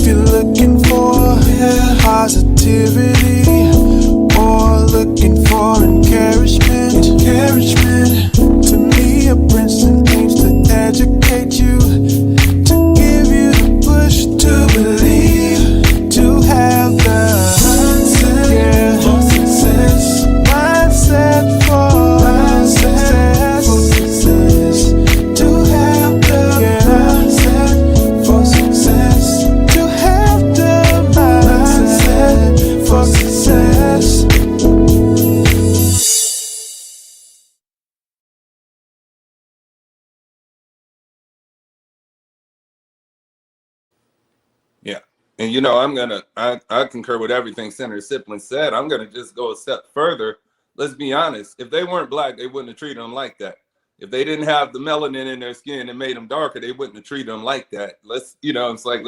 you're looking for positivity or looking for encouragement, Temia Brinson aims to educate you, to give you the push to believe, to have the mindset for success, mindset for success, to have the mindset for success, to have the mindset for success. Yeah. And you know, I concur with everything Senator Sipling said. I'm gonna just go a step further. Let's be honest. If they weren't black, they wouldn't have treated them like that. If they didn't have the melanin in their skin that made them darker, they wouldn't have treated them like that. It's like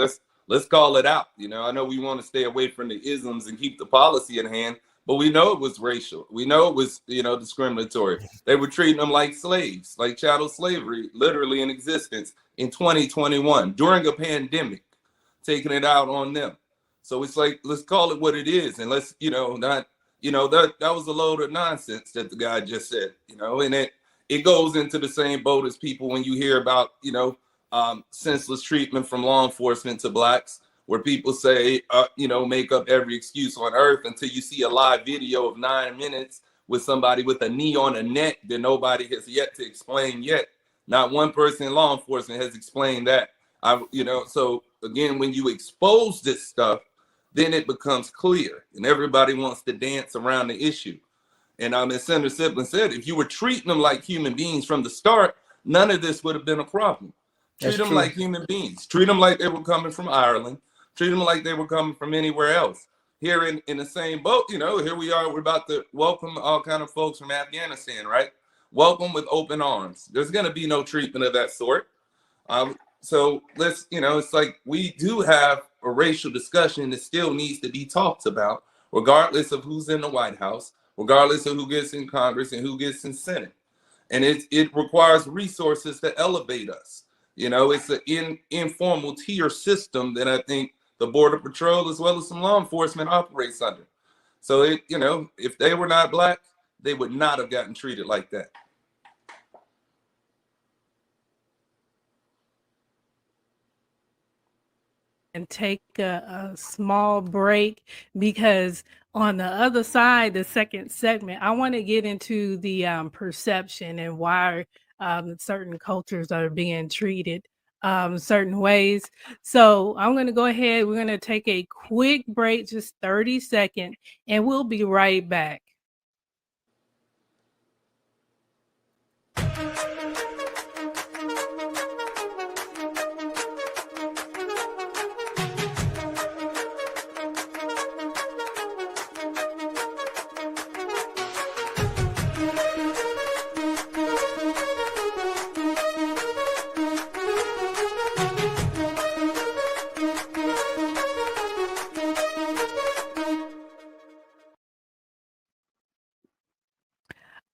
let's call it out. You know, I know we want to stay away from the isms and keep the policy in hand, but we know it was racial. We know it was, discriminatory. They were treating them like slaves, like chattel slavery, literally in existence in 2021 during a pandemic, taking it out on them. So it's like, let's call it what it is. And let's, not, that was a load of nonsense that the guy just said, and it goes into the same boat as people when you hear about, senseless treatment from law enforcement to blacks, where people say, make up every excuse on earth until you see a live video of 9 minutes with somebody with a knee on a neck that nobody has yet to explain yet. Not one person in law enforcement has explained that. So again, when you expose this stuff, then it becomes clear and everybody wants to dance around the issue. And as Senator Sipling said, if you were treating them like human beings from the start, none of this would have been a problem. Treat them like human beings. Treat them like they were coming from Ireland. Treat them like they were coming from anywhere else. Here in the same boat, here we are. We're about to welcome all kind of folks from Afghanistan, right? Welcome with open arms. There's going to be no treatment of that sort. So let's, it's like we do have a racial discussion that still needs to be talked about, regardless of who's in the White House, regardless of who gets in Congress and who gets in Senate. And it requires resources to elevate us. It's an informal tier system that I think the Border Patrol as well as some law enforcement operates under. So, if they were not black, they would not have gotten treated like that. And take a small break, because on the other side, the second segment, I want to get into the perception and why certain cultures are being treated certain ways. So I'm going to go ahead. We're going to take a quick break, just 30 seconds, and we'll be right back.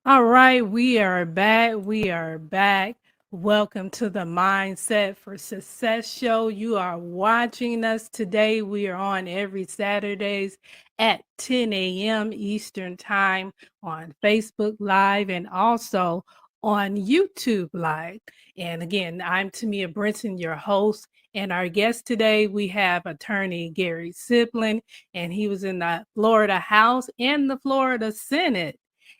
All right, we are back. We are back. Welcome to the Mindset for Success show. You are watching us today. We are on every Saturdays at 10 a.m. Eastern Time on Facebook Live and also on YouTube Live. And again, I'm Temia Brinson, your host. And our guest today, we have attorney Gary Sipling, and he was in the Florida House and the Florida Senate.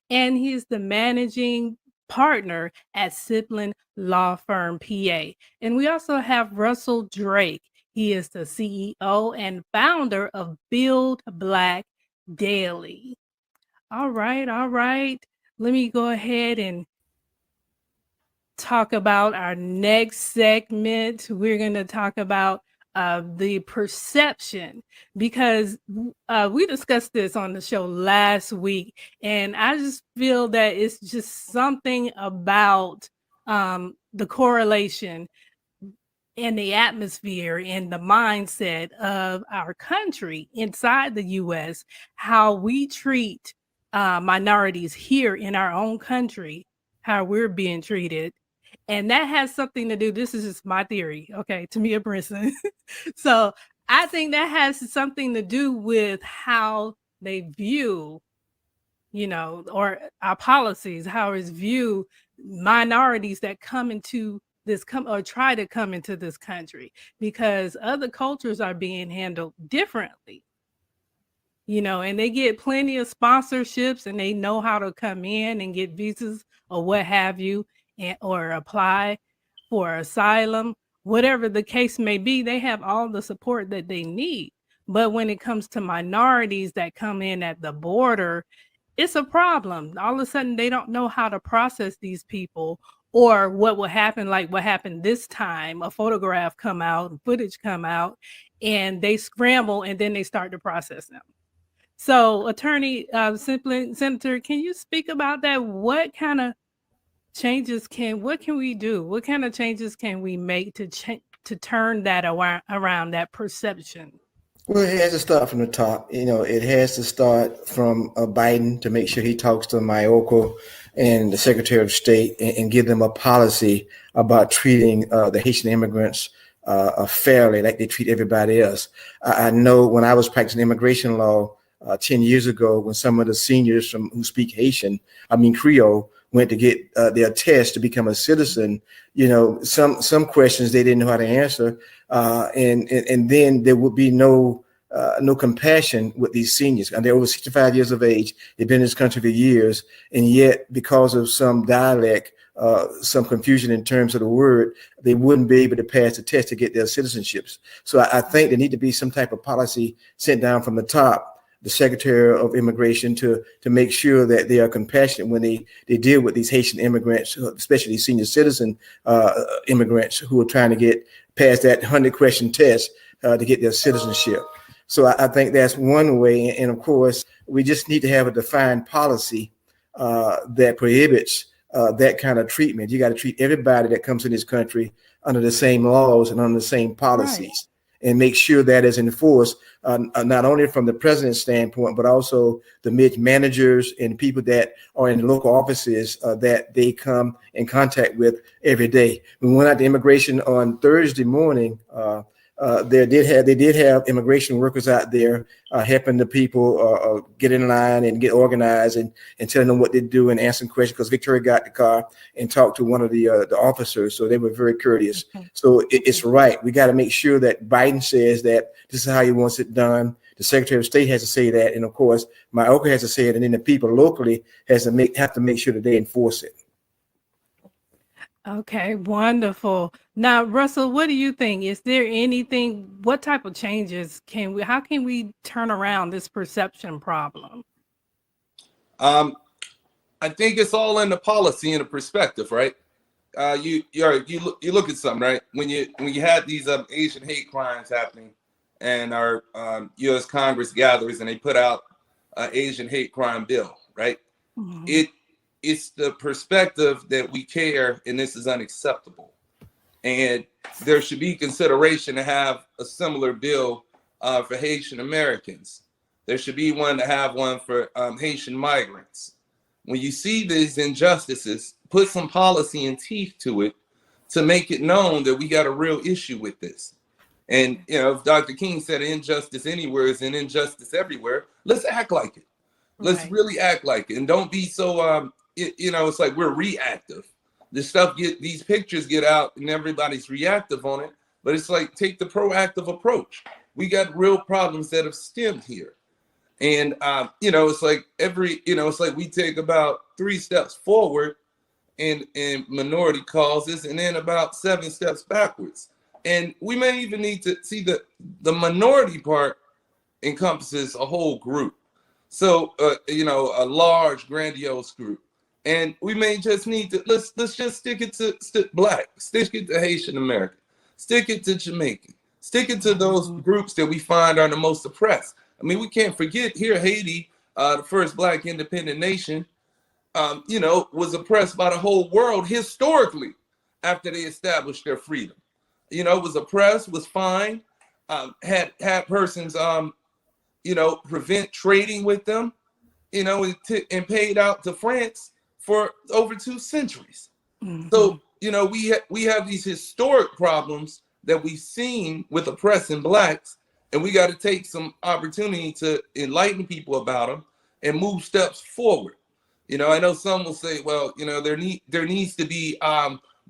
And he's the managing partner at Sipling Law Firm PA. And we also have Russell Drake. He is the CEO and founder of Build Black Daily. All right. Let me go ahead and talk about our next segment. We're going to talk about the perception, because we discussed this on the show last week, and I just feel that it's just something about the correlation in the atmosphere and the mindset of our country inside the U.S., how we treat minorities here in our own country, how we're being treated. And that has something to do, this is just my theory, okay, Temia Brinson. So I think that has something to do with how they view, or our policies, how it's view minorities that come into this or try to come into this country, because other cultures are being handled differently. And they get plenty of sponsorships, and they know how to come in and get visas or what have you, or apply for asylum, whatever the case may be. They have all the support that they need. But when it comes to minorities that come in at the border, it's a problem. All of a sudden, they don't know how to process these people, or what will happen, like what happened this time. A photograph come out, footage come out, and they scramble, and then they start to process them. So, Attorney Senator, can you speak about that? What kind of what can we do? What kind of changes can we make to turn that around that perception? Well, it has to start from the top. It has to start from Biden to make sure he talks to Mayorkas and the Secretary of State and give them a policy about treating the Haitian immigrants fairly, like they treat everybody else. I know when I was practicing immigration law 10 years ago, when some of the seniors who speak Creole, went to get their test to become a citizen, some questions they didn't know how to answer, and then there would be no compassion with these seniors. And they're over 65 years of age. They've been in this country for years, and yet because of some dialect, some confusion in terms of the word, they wouldn't be able to pass the test to get their citizenships. So I think there need to be some type of policy sent down from the top, the Secretary of Immigration, to make sure that they are compassionate when they deal with these Haitian immigrants, especially senior citizen immigrants who are trying to get past that 100-question test to get their citizenship. So I think that's one way. And of course, we just need to have a defined policy that prohibits that kind of treatment. You got to treat everybody that comes in this country under the same laws and under the same policies. Right. And make sure that is enforced, not only from the president's standpoint, but also the managers and people that are in local offices that they come in contact with every day. We went out to immigration on Thursday morning. They did have immigration workers out there helping the people get in line and get organized and telling them what they do and answering questions, because Victoria got the car and talked to one of the officers. So they were very courteous. Okay. So it's right. We got to make sure that Biden says that this is how he wants it done. The Secretary of State has to say that. And of course, Mayorkas has to say it. And then the people locally have to make sure that they enforce it. Okay, wonderful. Now, Russell, what do you think? Is there anything, what type of changes how can we turn around this perception problem? I think it's all in the policy and the perspective, right? You look at something, right? When you had these Asian hate crimes happening, and our U.S. Congress gathers and they put out an Asian hate crime bill, right? Mm-hmm. It's the perspective that we care, and this is unacceptable. And there should be consideration to have a similar bill for Haitian Americans. There should be one to have one for Haitian migrants. When you see these injustices, put some policy and teeth to it to make it known that we got a real issue with this. And, if Dr. King said injustice anywhere is an injustice everywhere, let's act like it. Let's really act like it. And don't be so, it's like we're reactive. These pictures get out and everybody's reactive on it. But it's like, take the proactive approach. We got real problems that have stemmed here. And, it's like it's like we take about 3 steps forward in minority causes and then about 7 steps backwards. And we may even need to see the minority part encompasses a whole group. So, a large, grandiose group. And we may just need to, let's just stick it to Black, stick it to Haitian American, stick it to Jamaican, stick it to those groups that we find are the most oppressed. I mean, we can't forget here, Haiti, the first Black independent nation, was oppressed by the whole world historically after they established their freedom. Was oppressed, was fined, had persons, prevent trading with them, and paid out to France for over 2 centuries. Mm-hmm. So, we have these historic problems that we've seen with oppressing Blacks, and we got to take some opportunity to enlighten people about them and move steps forward. You know, I know some will say, well, you know, there needs to be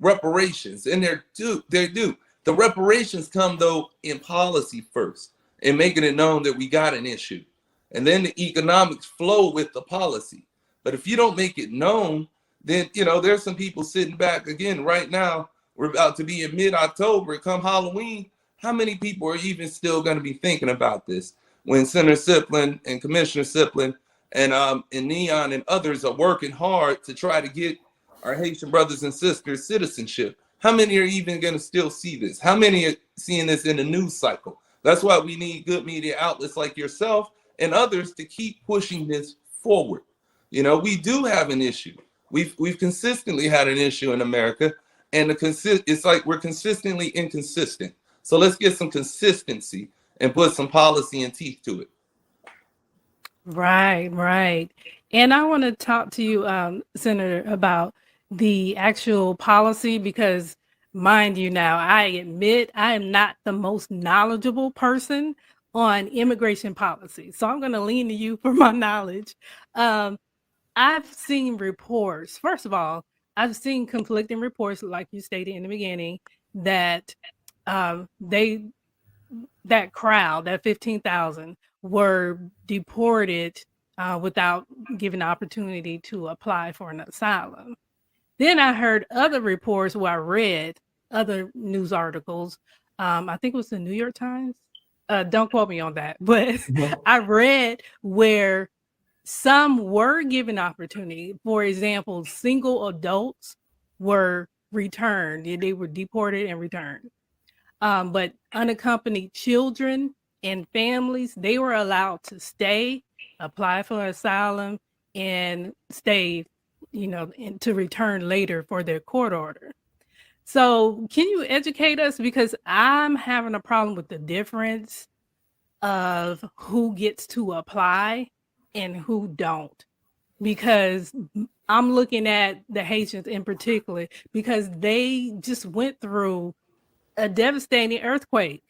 reparations, and there do. The reparations come though in policy first, and making it known that we got an issue, and then the economics flow with the policy. But if you don't make it known, then, you know, there's some people sitting back again right now. We're about to be in mid-October, come Halloween. How many people are even still going to be thinking about this when Senator Siplin and Commissioner Siplin and Neon and others are working hard to try to get our Haitian brothers and sisters citizenship? How many are even going to still see this? How many are seeing this in the news cycle? That's why we need good media outlets like yourself and others to keep pushing this forward. You know, we do have an issue. We've consistently had an issue in America, and it's like we're consistently inconsistent. So let's get some consistency and put some policy and teeth to it. Right, right. And I want to talk to you, Senator, about the actual policy, because mind you now, I admit I am not the most knowledgeable person on immigration policy. So I'm going to lean to you for my knowledge. I've seen reports. First of all, I've seen conflicting reports, like you stated in the beginning, that that crowd, that 15,000, were deported without giving the opportunity to apply for an asylum. Then I heard other reports where I read other news articles. I think it was the New York Times. Don't quote me on that, but I read where some were given opportunity. For example, single adults were returned. They were deported and returned. But unaccompanied children and families, they were allowed to stay, apply for asylum, and stay, you know, and to return later for their court order. So can you educate us? Because I'm having a problem with the difference of who gets to apply and who don't. Because I'm looking at the Haitians in particular, because they just went through a devastating earthquake.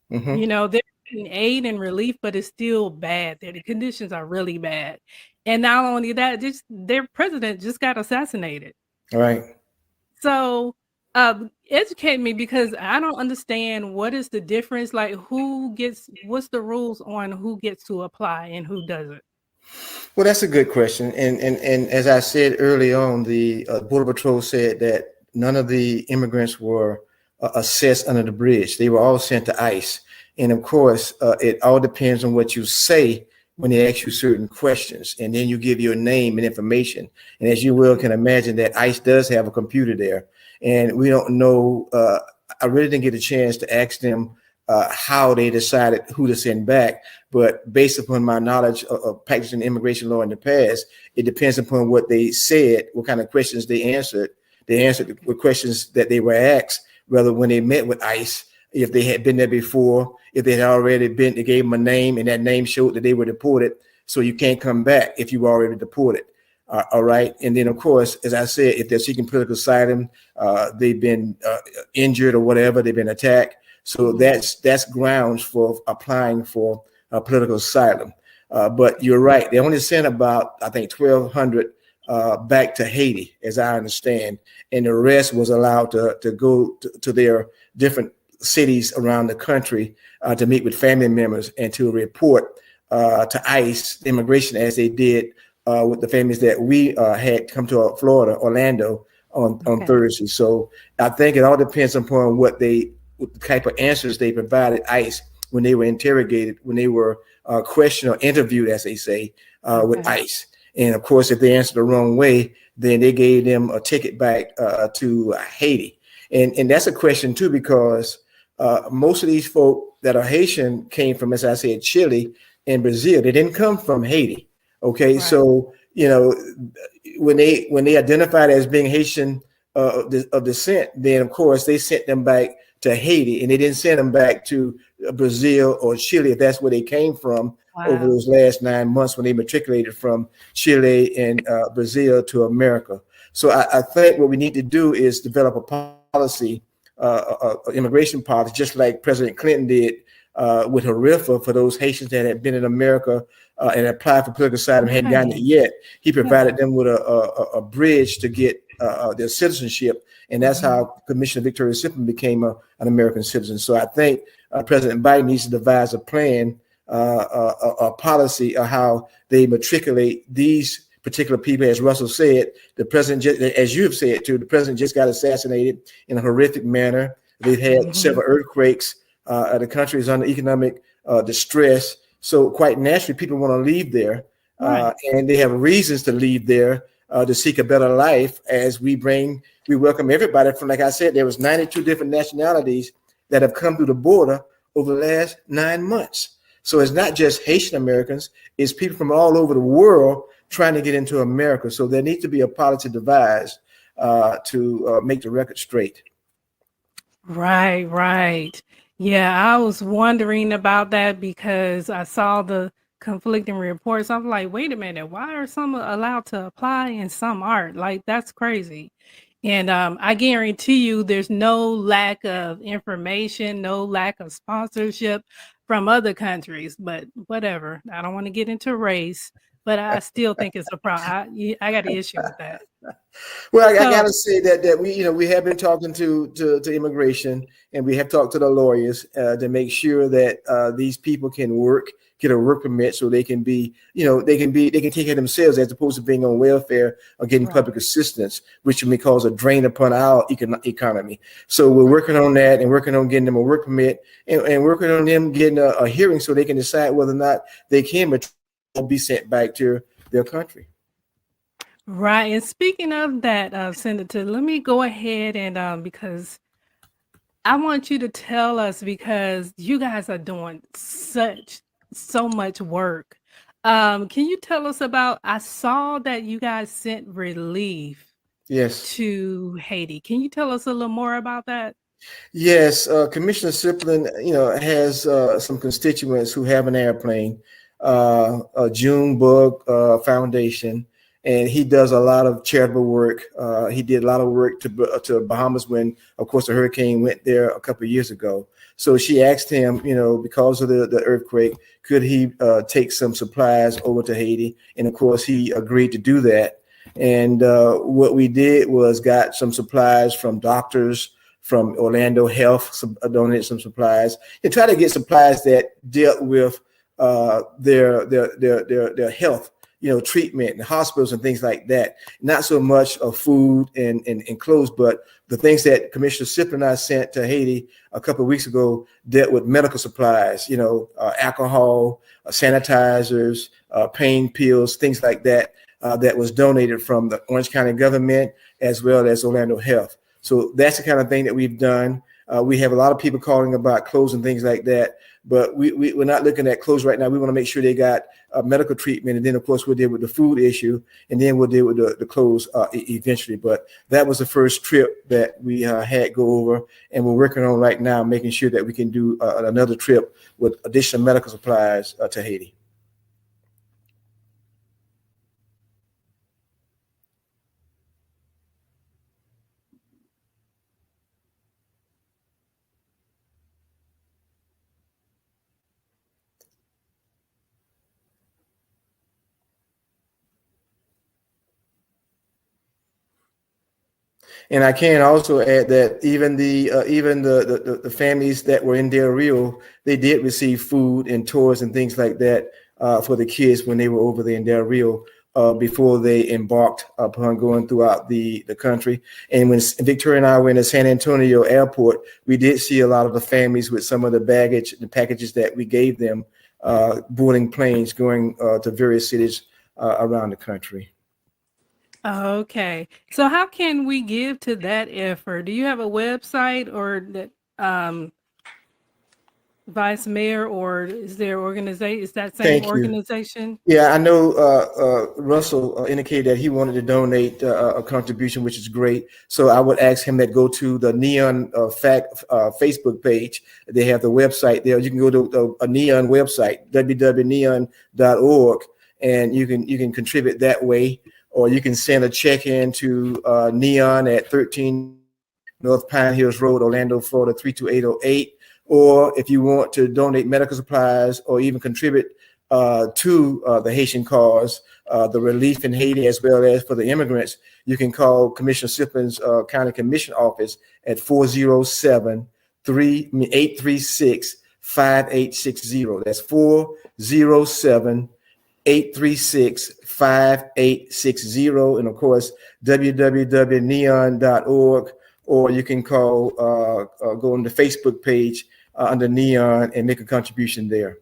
You know, they're getting aid and relief, but it's still bad. The conditions are really bad. And not only that, just their president just got assassinated. All right. So educate me, because I don't understand what is the difference. Like, what's the rules on who gets to apply and who doesn't? Well, that's a good question. And as I said early on, the Border Patrol said that none of the immigrants were assessed under the bridge. They were all sent to ICE. And of course, it all depends on what you say when they ask you certain questions, and then you give your name and information. And as you well can imagine, that ICE does have a computer there, and we don't know. I really didn't get a chance to ask them how they decided who to send back, but based upon my knowledge of practicing immigration law in the past, it depends upon what they said, what kind of questions they answered. They answered the questions that they were asked, whether when they met with ICE, if they had been there before, if they had already been, they gave them a name and that name showed that they were deported. So you can't come back if you were already deported. All right. And then, of course, as I said, if they're seeking political asylum, they've been injured or whatever, they've been attacked. So that's grounds for applying for political asylum. But you're right. They only sent about, I think, 1,200 back to Haiti, as I understand. And the rest was allowed to go to their different cities around the country to meet with family members and to report to ICE immigration, as they did with the families that we had come to Florida, Orlando on Thursday. So I think it all depends upon what the type of answers they provided ICE when they were interrogated, when they were questioned or interviewed, as they say, with ICE. And of course, if they answered the wrong way, then they gave them a ticket back to Haiti. And that's a question too, because most of these folk that are Haitian came from, as I said, Chile and Brazil. They didn't come from Haiti. Okay, right. So you know, when they identified as being Haitian of descent, then of course they sent them back to Haiti, and they didn't send them back to Brazil or Chile, if that's where they came from. Wow. Over those last 9 months when they matriculated from Chile and Brazil to America. So I think what we need to do is develop a policy, immigration policy, just like President Clinton did with HRIFA for those Haitians that had been in America and applied for political asylum and hadn't gotten it yet. He provided them with a bridge to get their citizenship, and that's how Commissioner Victoria Sippin became an American citizen. So I think President Biden needs to devise a plan, a policy of how they matriculate these particular people. As Russell said, the president, as you have said too, the president just got assassinated in a horrific manner. They've had several earthquakes. The country is under economic distress. So quite naturally, people want to leave there, and they have reasons to leave there to seek a better life. As we welcome everybody from, like I said, there was 92 different nationalities that have come through the border over the last 9 months. So it's not just Haitian Americans, it's people from all over the world trying to get into America. So there needs to be a policy devised to make the record straight. Right. Yeah, I was wondering about that because I saw the conflicting reports. I'm like, wait a minute, why are some allowed to apply and some aren't? Like, that's crazy. And I guarantee you there's no lack of information, no lack of sponsorship from other countries, but whatever. I don't want to get into race, but I still think it's a problem. I got an issue with that. Well, I got to say that we have been talking to immigration, and we have talked to the lawyers to make sure that these people can get a work permit, so they can be, they can take care of themselves as opposed to being on welfare or getting public assistance, which may cause a drain upon our economy. So we're working on that and working on getting them a work permit and working on them getting a hearing so they can decide whether or not they can be sent back to their country. Right. And speaking of that, Senator, let me go ahead and because I want you to tell us, because you guys are doing so much work. Can you tell us about, I saw that you guys sent relief to Haiti. Can you tell us a little more about that? Yes, Commissioner Siplin, has some constituents who have an airplane, a Junebug Foundation, and he does a lot of charitable work. He did a lot of work to Bahamas when, of course, the hurricane went there a couple of years ago. So she asked him, because of the earthquake, could he take some supplies over to Haiti? And of course, he agreed to do that. And what we did was got some supplies from doctors from Orlando Health, donated some supplies, and try to get supplies that dealt with their health, treatment and hospitals and things like that. Not so much of food and clothes, but the things that Commissioner Siplin and I sent to Haiti a couple of weeks ago dealt with medical supplies, alcohol, sanitizers, pain pills, things like that, that was donated from the Orange County government as well as Orlando Health. So that's the kind of thing that we've done. We have a lot of people calling about clothes and things like that, but we're not looking at clothes right now. We want to make sure they got medical treatment, and then of course we'll deal with the food issue, and then we'll deal with the clothes eventually. But that was the first trip that we had go over, and we're working on right now making sure that we can do another trip with additional medical supplies to Haiti. And I can also add that even the families that were in Del Rio, they did receive food and toys and things like that for the kids when they were over there in Del Rio before they embarked upon going throughout the country. And when Victoria and I were in the San Antonio airport, we did see a lot of the families with some of the baggage, the packages that we gave them, boarding planes going to various cities around the country. Okay. So how can we give to that effort? Do you have a website or that Vice Mayor, or is there organization? Is that same organization? Yeah, I know Russell indicated that he wanted to donate a contribution, which is great. So I would ask him that go to the Neon Facebook page. They have the website there. You can go to a Neon website, www.neon.org, and you can contribute that way. Or you can send a check in to Neon at 13 North Pine Hills Road, Orlando, Florida, 32808. or if you want to donate medical supplies or even contribute to the Haitian cause, the relief in Haiti, as well as for the immigrants, you can call Commissioner Siplin's County Commission office at 407-836-5860. That's 407-836-5860. And of course, www.neon.org, or you can call, go on the Facebook page under Neon and make a contribution there.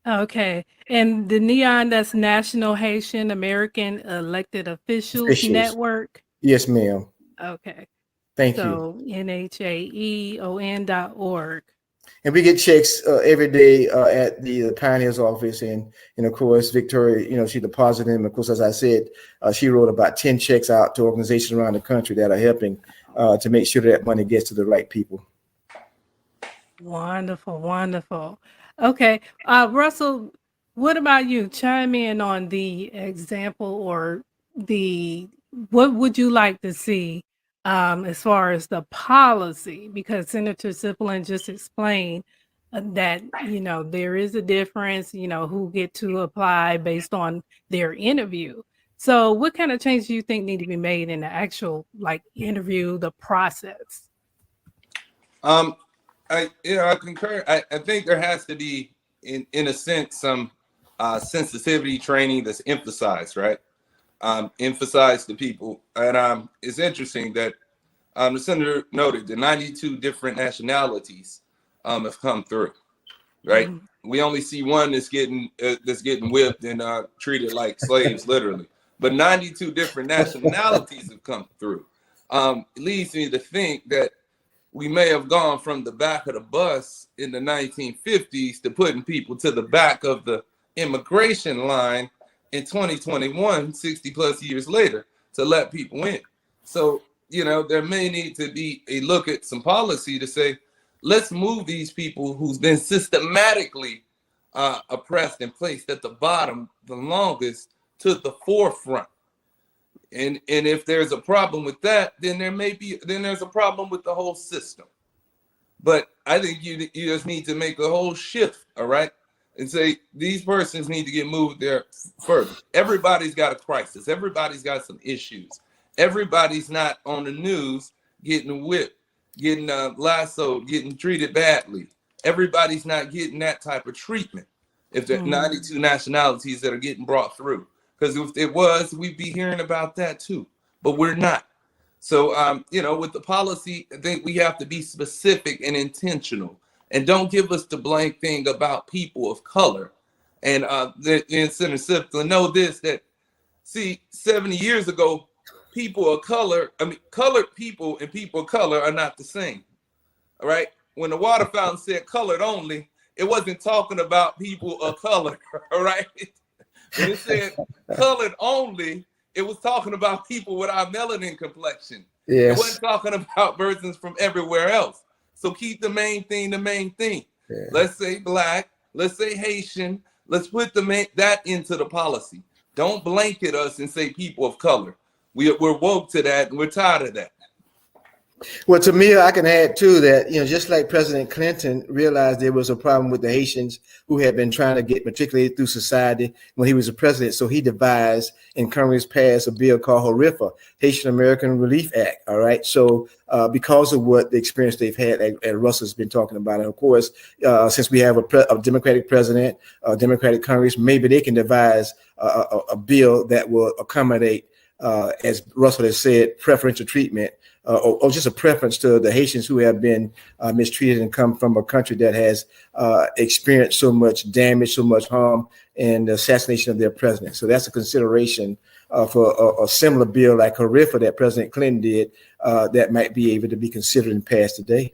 Okay. And the NEON, that's National Haitian American Elected Officials Network. Yes, ma'am. Okay. Thank you. So NHAEON.org. And we get checks every day at the Pioneer's office. And of course, Victoria, she deposited them. Of course, as I said, she wrote about 10 checks out to organizations around the country that are helping to make sure that money gets to the right people. Wonderful, wonderful. Okay. Russell, what about you? Chime in on the example or what would you like to see as far as the policy? Because Senator Siplin just explained that, there is a difference, who get to apply based on their interview. So what kind of changes do you think need to be made in the actual interview, the process? I concur. I think there has to be, in a sense, some sensitivity training that's emphasized, right? Emphasized to people. And it's interesting that the senator noted that 92 different nationalities have come through, right? Mm-hmm. We only see one that's getting whipped and treated like slaves, literally. But 92 different nationalities have come through. It leads me to think that we may have gone from the back of the bus in the 1950s to putting people to the back of the immigration line in 2021, 60 plus years later, to let people in. So, there may need to be a look at some policy to say, let's move these people who's been systematically oppressed and placed at the bottom the longest to the forefront. And if there's a problem with that, then there's a problem with the whole system. But I think you just need to make a whole shift, all right? And say these persons need to get moved there further. Everybody's got a crisis. Everybody's got some issues. Everybody's not on the news getting whipped, getting lassoed, getting treated badly. Everybody's not getting that type of treatment. If there are 92 nationalities that are getting brought through. Because if it was, we'd be hearing about that too, but we're not. So, with the policy, I think we have to be specific and intentional, and don't give us the blank thing about people of color. And Senator Siplin know this, that, 70 years ago, people of color, colored people and people of color are not the same, all right? When the water fountain said colored only, it wasn't talking about people of color, all right? When it said colored only, it was talking about people without melanin complexion. Yes. It wasn't talking about persons from everywhere else. So keep the main thing the main thing. Yeah. Let's say Black, let's say Haitian, let's put that into the policy. Don't blanket us and say people of color. We're woke to that and we're tired of that. Well, Temia, I can add too that, just like President Clinton realized there was a problem with the Haitians who had been trying to get particularly through society when he was a president. So he devised and Congress passed a bill called HARIFA, Haitian American Relief Act. All right. So because of what the experience they've had, and Russell's been talking about, and of course, since we have a Democratic president, a Democratic Congress, maybe they can devise a bill that will accommodate, as Russell has said, preferential treatment. Or just a preference to the Haitians who have been mistreated and come from a country that has experienced so much damage, so much harm, and the assassination of their president. So that's a consideration for a similar bill like HARIFA that President Clinton did that might be able to be considered and passed today.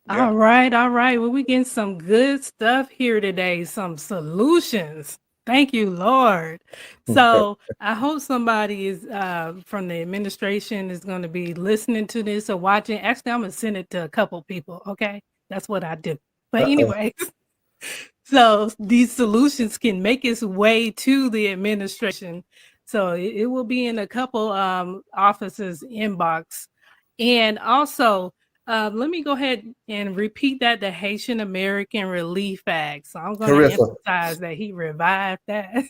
Yeah. All right. Well, we getting some good stuff here today, some solutions. Thank you, Lord. So I hope somebody is from the administration is going to be listening to this or watching. Actually, I'm going to send it to a couple people. Okay. That's what I do. But anyways, so these solutions can make its way to the administration. So it will be in a couple offices inbox. And also Let me go ahead and repeat that, the Haitian American Relief Act. So I'm going to Carissa. emphasize that he revived that.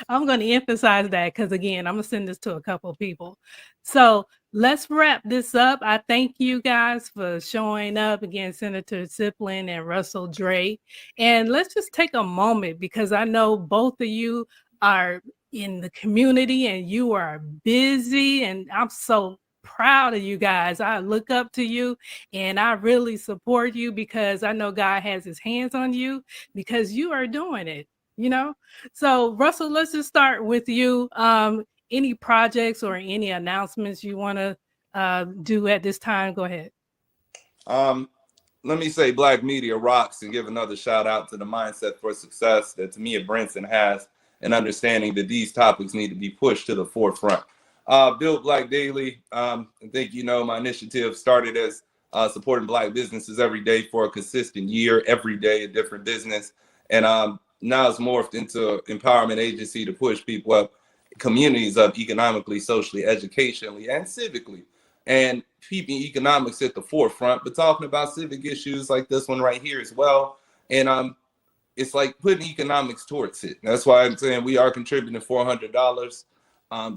I'm going to emphasize that because, again, I'm going to send this to a couple of people. So let's wrap this up. I thank you guys for showing up again, Senator Siplin and Russell Drake. And let's just take a moment because I know both of you are in the community and you are busy. And I'm so proud of you guys. I look up to you and I really support you because I know God has his hands on you because you are doing it, you know? So Russell, let's just start with you. Any projects or any announcements you want to do at this time? Go ahead. Let me say Black media rocks and give another shout out to the Mindset for Success that Temia Brinson has, and understanding that these topics need to be pushed to the forefront. Build Black Daily. I think you know my initiative started as supporting Black businesses every day for a consistent year, every day a different business. And now it's morphed into an empowerment agency to push people up, communities up economically, socially, educationally, and civically. And keeping economics at the forefront, but talking about civic issues like this one right here as well. And it's like putting economics towards it. That's why I'm saying we are contributing $400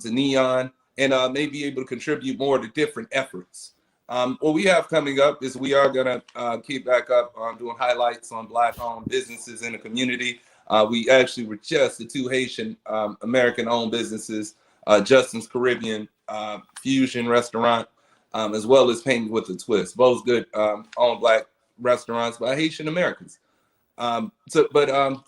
to Neon, and may be able to contribute more to different efforts. What we have coming up is we are gonna keep back up on doing highlights on Black-owned businesses in the community. We actually were just the two Haitian American-owned businesses, Justin's Caribbean Fusion Restaurant, as well as Painting with a Twist. Both good owned Black restaurants by Haitian Americans. But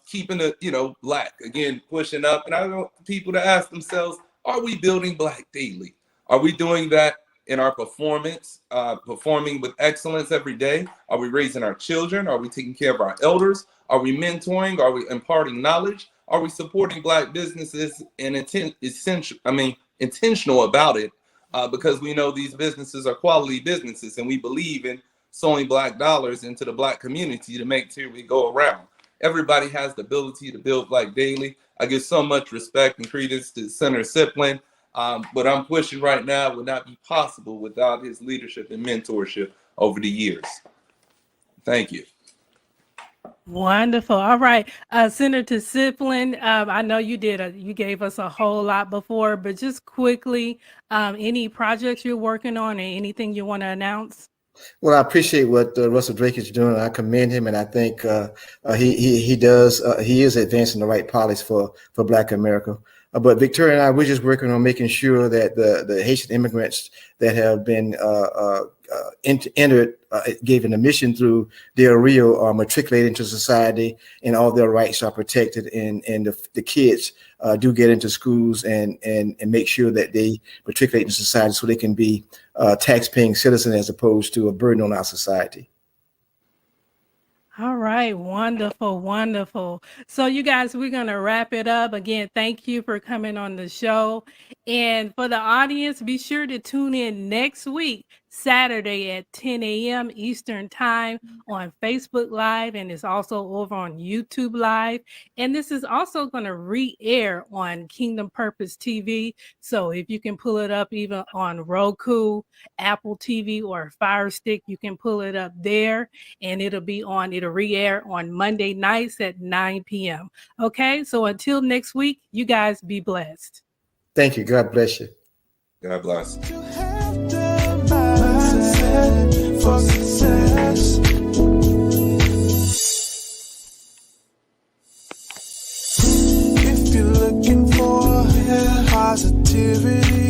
keeping the Black again, pushing up, and I want people to ask themselves: are we building Black daily? Are we doing that in our performance, performing with excellence every day? Are we raising our children? Are we taking care of our elders? Are we mentoring? Are we imparting knowledge? Are we supporting Black businesses and intentional about it? Because we know these businesses are quality businesses, and we believe in sowing Black dollars into the Black community to make sure we go around. Everybody has the ability to build Black daily. I give so much respect and credence to Senator Siplin. What I'm pushing right now would not be possible without his leadership and mentorship over the years. Thank you. Wonderful. All right. Senator Siplin, I know you gave us a whole lot before, but just quickly, any projects you're working on or anything you want to announce? Well, I appreciate what Russell Drake is doing. I commend him, and I think he is advancing the right policy for Black America. But Victoria and I, we're just working on making sure that the Haitian immigrants that have been entered, given a mission through Del Rio, are matriculated into society, and all their rights are protected, and the kids do get into schools and make sure that they matriculate in society so they can be tax-paying citizens as opposed to a burden on our society. All right. Wonderful. Wonderful. So you guys, we're going to wrap it up. Again, thank you for coming on the show. And for the audience, be sure to tune in next week, Saturday at 10 a.m. Eastern Time on Facebook Live, and it's also over on YouTube Live. And this is also going to re-air on Kingdom Purpose TV. So if you can pull it up even on Roku, Apple TV, or Fire Stick, you can pull it up there, and it'll re-air on Monday nights at 9 p.m. Okay, so until next week, you guys be blessed. Thank you. God bless you. God bless. You have the mindset for success. If you're looking for positivity,